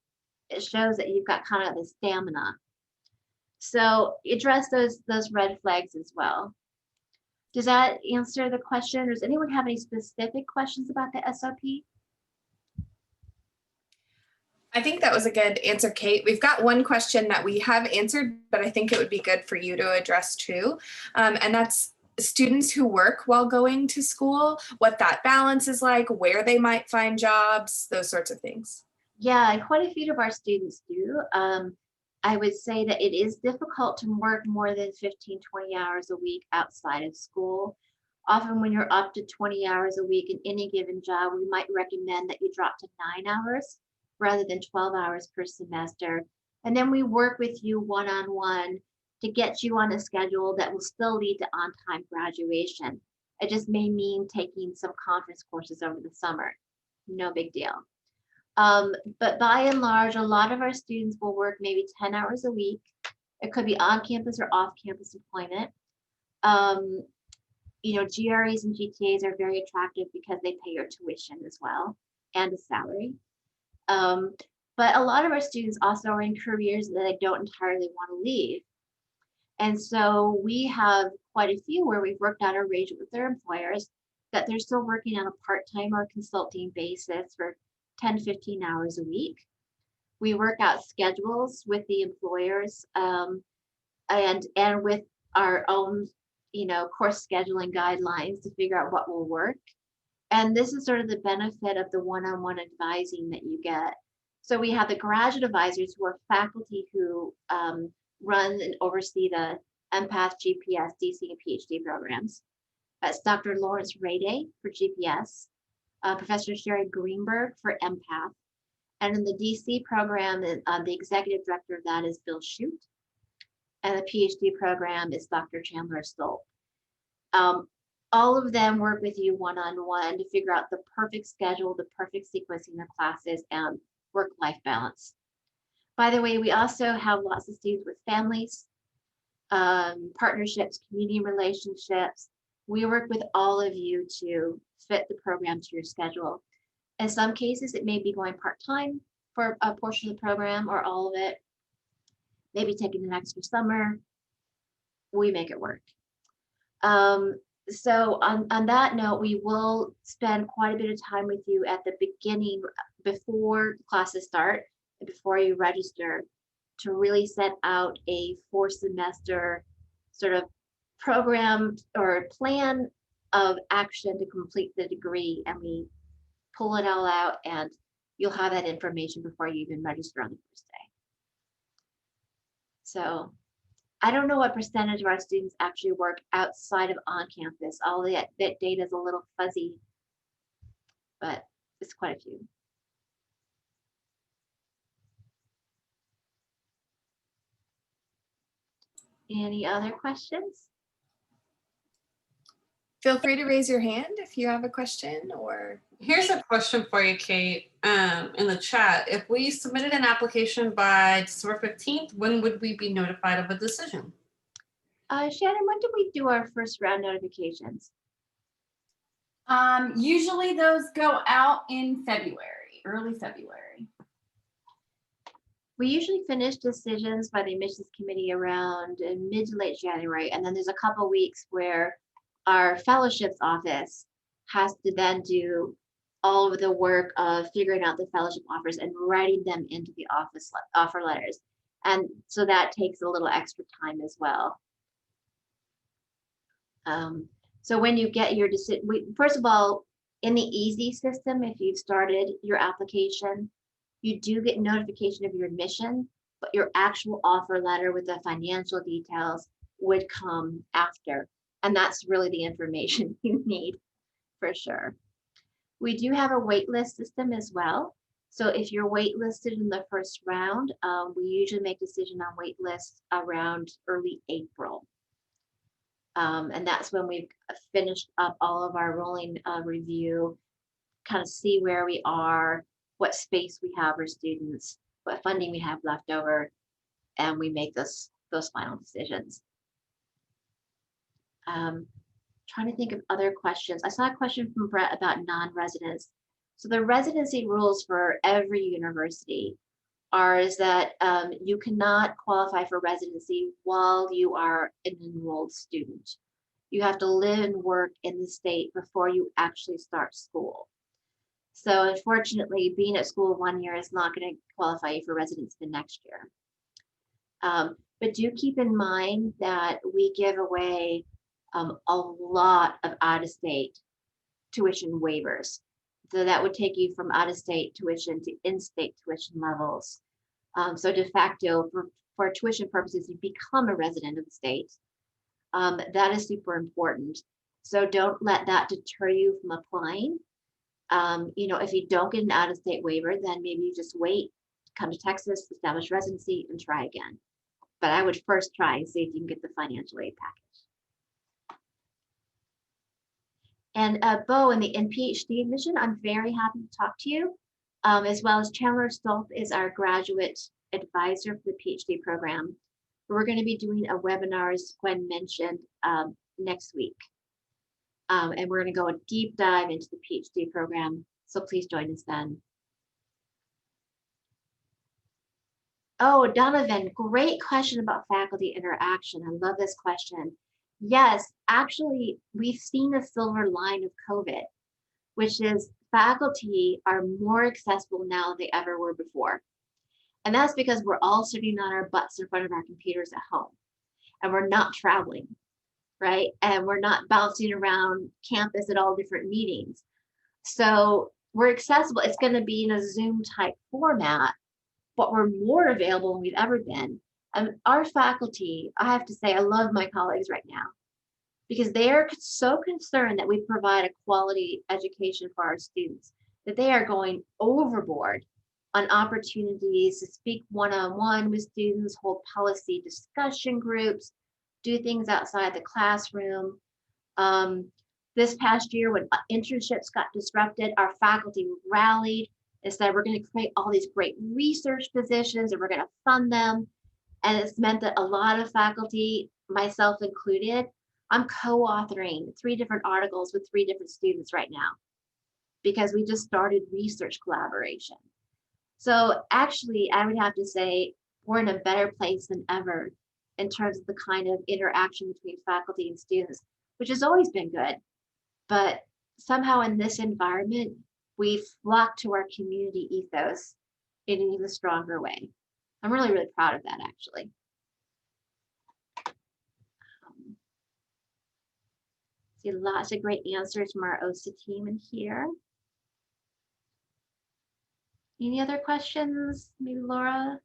It shows that you've got kind of the stamina. So address those red flags as well. Does that answer the question? Does anyone have any specific questions about the SOP? I think that was a good answer, Kate. We've got one question that we have answered, but I think it would be good for you to address too. And that's students who work while going to school, what that balance is like, where they might find jobs, those sorts of things. Yeah, quite a few of our students do. I would say that it is difficult to work more than 15, 20 hours a week outside of school. Often when you're up to 20 hours a week in any given job, we might recommend that you drop to 9 hours rather than 12 hours per semester. And then we work with you one-on-one to get you on a schedule that will still lead to on-time graduation. It just may mean taking some conference courses over the summer. No big deal. But by and large, a lot of our students will work maybe 10 hours a week. It could be on campus or off campus employment. You know, GREs and GTAs are very attractive because they pay your tuition as well and a salary. But a lot of our students also are in careers that they don't entirely want to leave. And so we have quite a few where we've worked out an arrangement with their employers that they're still working on a part-time or consulting basis for 10, 15 hours a week. We work out schedules with the employers and with our own, you know, course scheduling guidelines to figure out what will work. And this is sort of the benefit of the one-on-one advising that you get. So we have the graduate advisors who are faculty who run and oversee the MPath, GPS, DC, and PhD programs. That's Dr. Lawrence Rade for GPS, Professor Sherry Greenberg for MPath. And in the DC program, the executive director of that is Bill Shute. And the PhD program is Dr. Chandler Stolp. All of them work with you one-on-one to figure out the perfect schedule, the perfect sequencing of classes, and work-life balance. By the way, we also have lots of students with families, partnerships, community relationships. We work with all of you to fit the program to your schedule. In some cases, it may be going part-time for a portion of the program or all of it, maybe taking an extra summer. We make it work. So on that note, we will spend quite a bit of time with you at the beginning before classes start and before you register to really set out a 4-semester sort of program or plan of action to complete the degree. And we pull it all out and you'll have that information before you even register on the first day. So I don't know what percentage of our students actually work outside of on campus. All that data is a little fuzzy, but it's quite a few. Any other questions? Feel free to raise your hand if you have a question or. Here's a question for you, Kate, in the chat. If we submitted an application by December 15th, when would we be notified of a decision? Shannon, when did we do our first round notifications? Usually those go out in February, early February. We usually finish decisions by the admissions committee around mid to late January. And then there's a couple weeks where our fellowships office has to then do all of the work of figuring out the fellowship offers and writing them into the offer letters. And so that takes a little extra time as well. So when you get your decision, first of all, in the easy system, if you've started your application, you do get notification of your admission, but your actual offer letter with the financial details would come after. And that's really the information you need for sure. We do have a wait list system as well. So if you're waitlisted in the first round, we usually make decision on wait lists around early April. And that's when we've finished up all of our rolling review, kind of see where we are, what space we have for students, what funding we have left over, and we make those final decisions. Trying to think of other questions. I saw a question from Brett about non-residents. So the residency rules for every university are is that you cannot qualify for residency while you are an enrolled student. You have to live and work in the state before you actually start school. So unfortunately, being at school 1 year is not going to qualify you for residency the next year. But do keep in mind that we give away a lot of out-of-state tuition waivers. So that would take you from out-of-state tuition to in-state tuition levels. So de facto, for tuition purposes, you become a resident of the state. That is super important. So don't let that deter you from applying. If you don't get an out-of-state waiver, then maybe you just wait, come to Texas, establish residency, and try again. But I would first try and see if you can get the financial aid package. And Bo, in PhD admission, I'm very happy to talk to you, as well as Chandler Stolp is our graduate advisor for the PhD program. We're going to be doing a webinar, as Gwen mentioned, next week. And we're going to go a deep dive into the PhD program. So please join us then. Oh, Donovan, great question about faculty interaction. I love this question. Yes, actually, we've seen a silver line of COVID, which is faculty are more accessible now than they ever were before. And that's because we're all sitting on our butts in front of our computers at home, and we're not traveling, right? And we're not bouncing around campus at all different meetings. So we're accessible. It's going to be in a Zoom type format, but we're more available than we've ever been. And our faculty, I have to say, I love my colleagues right now because they are so concerned that we provide a quality education for our students that they are going overboard on opportunities to speak one-on-one with students, hold policy discussion groups, do things outside the classroom. This past year when internships got disrupted, our faculty rallied and said, we're going to create all these great research positions and we're going to fund them. And it's meant that a lot of faculty, myself included, I'm co-authoring 3 different articles with 3 different students right now because we just started research collaboration. So actually, I would have to say we're in a better place than ever in terms of the kind of interaction between faculty and students, which has always been good. But somehow in this environment, we flock to our community ethos in an even stronger way. I'm really, really proud of that, actually. See lots of great answers from our OSA team in here. Any other questions? Maybe Laura?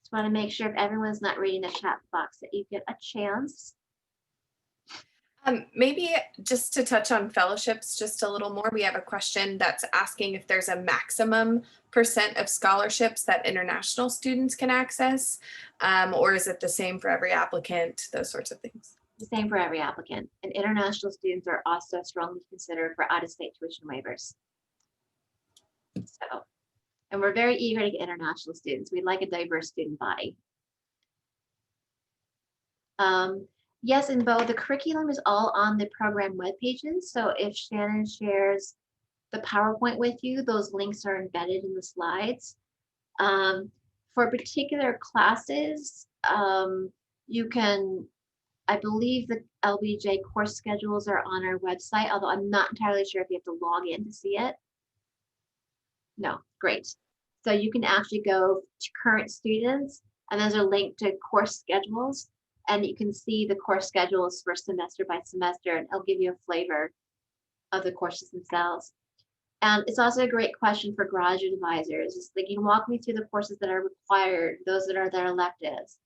Just want to make sure if everyone's not reading the chat box that you get a chance. Maybe just to touch on fellowships just a little more, we have a question that's asking if there's a maximum % of scholarships that international students can access, or is it the same for every applicant, those sorts of things? The same for every applicant. And international students are also strongly considered for out-of-state tuition waivers. So, and we're very eager to get international students. We'd like a diverse student body. Yes, and Bo, the curriculum is all on the program web pages. So if Shannon shares the PowerPoint with you, those links are embedded in the slides. For particular classes, you can, I believe the LBJ course schedules are on our website, although I'm not entirely sure if you have to log in to see it. No, great. So you can actually go to current students, and there's a link to course schedules, and you can see the course schedules for semester by semester, and it'll give you a flavor of the courses themselves. And it's also a great question for graduate advisors. It's like, you can walk me through the courses that are required, those that are their electives.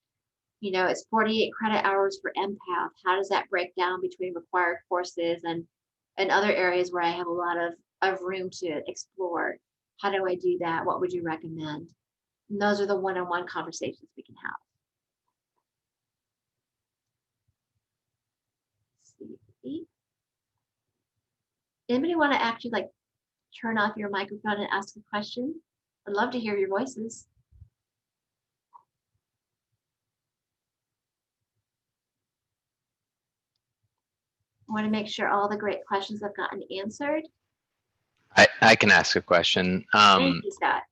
You know, it's 48 credit hours for MPATH. How does that break down between required courses and other areas where I have a lot of room to explore? How do I do that? What would you recommend? And those are the one-on-one conversations we can have. Anybody want to actually like turn off your microphone and ask a question? I'd love to hear your voices. I want to make sure all the great questions have gotten answered. I can ask a question. Thank you, Scott.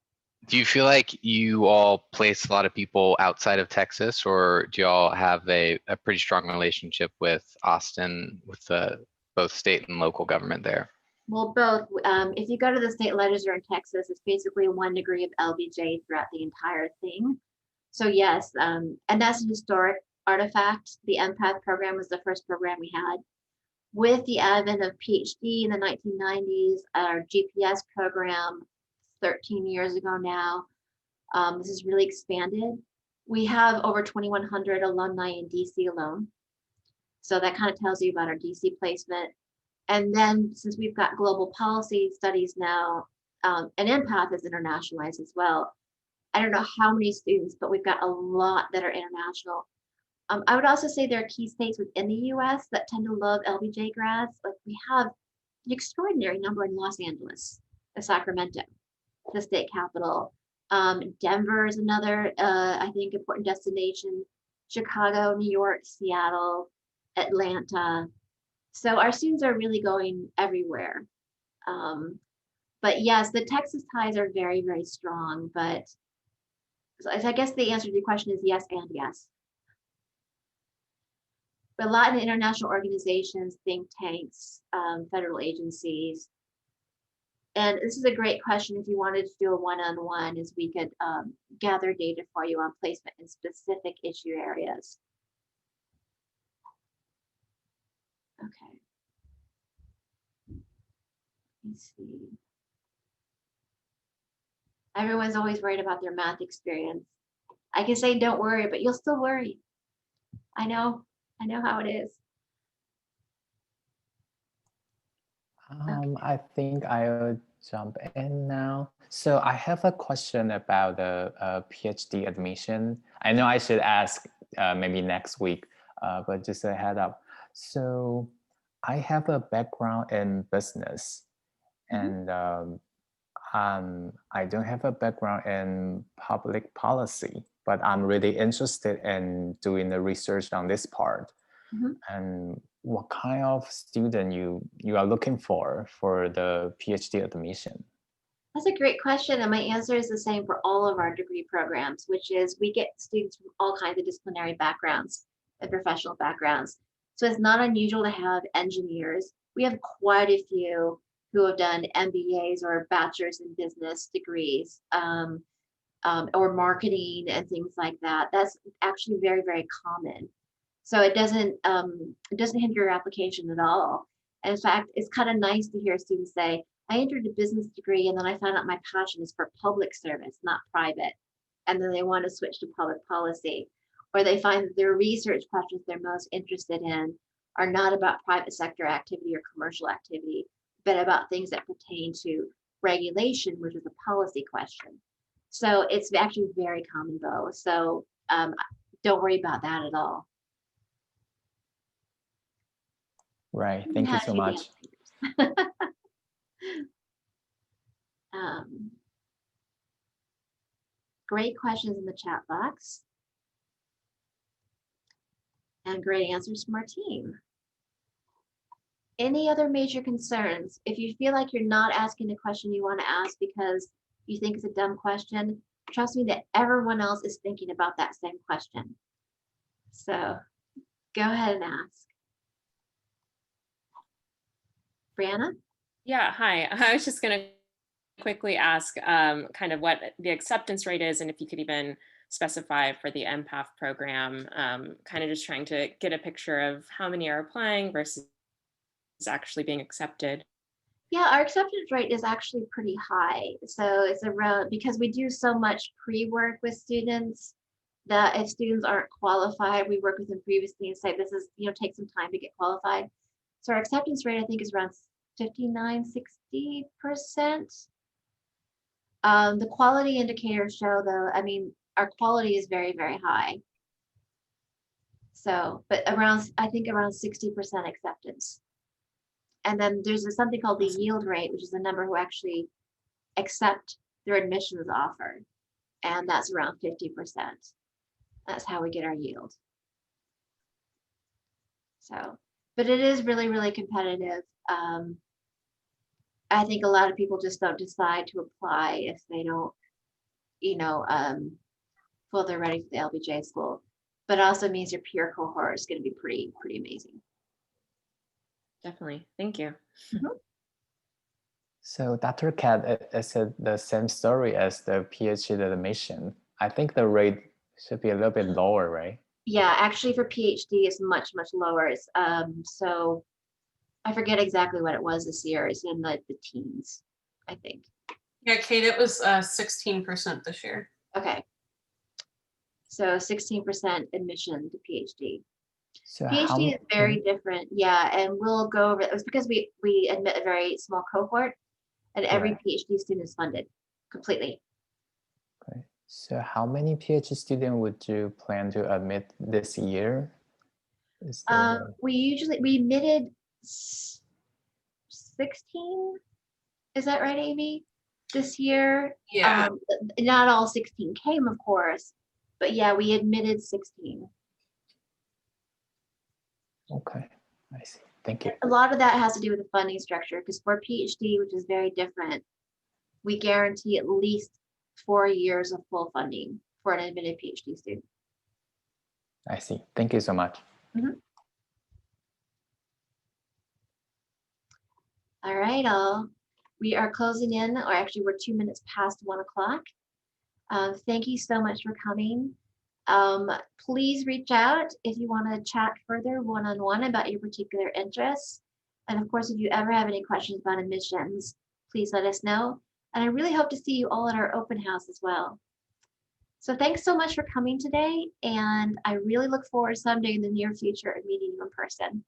Do you feel like you all place a lot of people outside of Texas, or do y'all have a pretty strong relationship with Austin, with the both state and local government there? Well, both. If you go to the state legislature in Texas, it's basically 1 degree of LBJ throughout the entire thing. So yes, and that's an historic artifact. The empath program was the first program we had. With the advent of PhD in the 1990s, our GPS program 13 years ago now, this has really expanded. We have over 2,100 alumni in DC alone. So that kind of tells you about our DC placement. And then since we've got global policy studies now, and empath is internationalized as well. I don't know how many students, but we've got a lot that are international. I would also say there are key states within the US that tend to love LBJ grads. Like we have an extraordinary number in Los Angeles, Sacramento, the state capital. Denver is another, I think, important destination. Chicago, New York, Seattle, Atlanta. So our students are really going everywhere. But yes, the Texas ties are very, very strong. But so I guess the answer to your question is yes and yes. But a lot of international organizations, think tanks, federal agencies. And this is a great question if you wanted to do a one-on-one, is we could gather data for you on placement in specific issue areas. Okay. Let's see. Everyone's always worried about their math experience. I can say don't worry, but you'll still worry. I know how it is. I think I'll jump in now. So I have a question about the PhD admission. I know I should ask maybe next week, but just a head up. So I have a background in business, and I don't have a background in public policy, but I'm really interested in doing the research on this part. And what kind of student you are looking for the PhD admission? That's a great question. And my answer is the same for all of our degree programs, which is we get students from all kinds of disciplinary backgrounds and professional backgrounds. So it's not unusual to have engineers. We have quite a few who have done MBAs or bachelor's in business degrees, or marketing and things like that. That's actually very, very common. So it doesn't hinder your application at all. And in fact, it's kind of nice to hear students say, I entered a business degree and then I found out my passion is for public service, not private. And then they want to switch to public policy. Or they find that their research questions they're most interested in are not about private sector activity or commercial activity, but about things that pertain to regulation, which is a policy question. So it's actually very common though. So don't worry about that at all. Right, thank you so much. Great questions in the chat box. And great answers from our team. Any other major concerns? If you feel like you're not asking a question you want to ask because you think it's a dumb question, trust me that everyone else is thinking about that same question. So go ahead and ask. Brianna? Yeah, hi. I was just going to quickly ask kind of what the acceptance rate is, and if you could even specify for the empath program, kind of just trying to get a picture of how many are applying versus actually being accepted. Yeah, our acceptance rate is actually pretty high. So it's around, because we do so much pre-work with students, that if students aren't qualified, we work with them previously and say, this is, take some time to get qualified. So our acceptance rate, I think, is around 59, 60%. The quality indicators show though, our quality is very, very high. So, but I think around 60% acceptance. And then there's something called the yield rate, which is the number who actually accept their admissions offer. And that's around 50%. That's how we get our yield. So, but it is really, really competitive. I think a lot of people just don't decide to apply if they don't, feel they're ready for the LBJ school. But it also means your peer cohort is going to be pretty amazing. Definitely. Thank you. So Dr. Kat, is it the same story as the PhD admission? I think the rate should be a little bit lower, right? Yeah, actually for PhD it's much, much lower. It's, so I forget exactly what it was this year. It's in the teens, I think. Yeah, Kate, it was 16% this year. Okay. So 16% admission to PhD. So PhD is very different. Yeah, and we'll go over it. It's because we admit a very small cohort and every Right. PhD student is funded completely. Okay. So how many PhD students would you plan to admit this year? Is there We admitted 16. Is that right, Amy? This year? Yeah. Not all 16 came, of course, but yeah, we admitted 16. okay, I see. Thank you. A lot of that has to do with the funding structure because for PhD, which is very different, we guarantee at least 4 years of full funding for an admitted PhD student. I see. Thank you so much. All right, we are closing in, or actually we're 2 minutes past 1 o'clock. Thank you so much for coming. Please reach out if you want to chat further one-on-one about your particular interests. And of course, if you ever have any questions about admissions, please let us know. And I really hope to see you all at our open house as well. So thanks so much for coming today. And I really look forward someday in the near future of meeting you in person.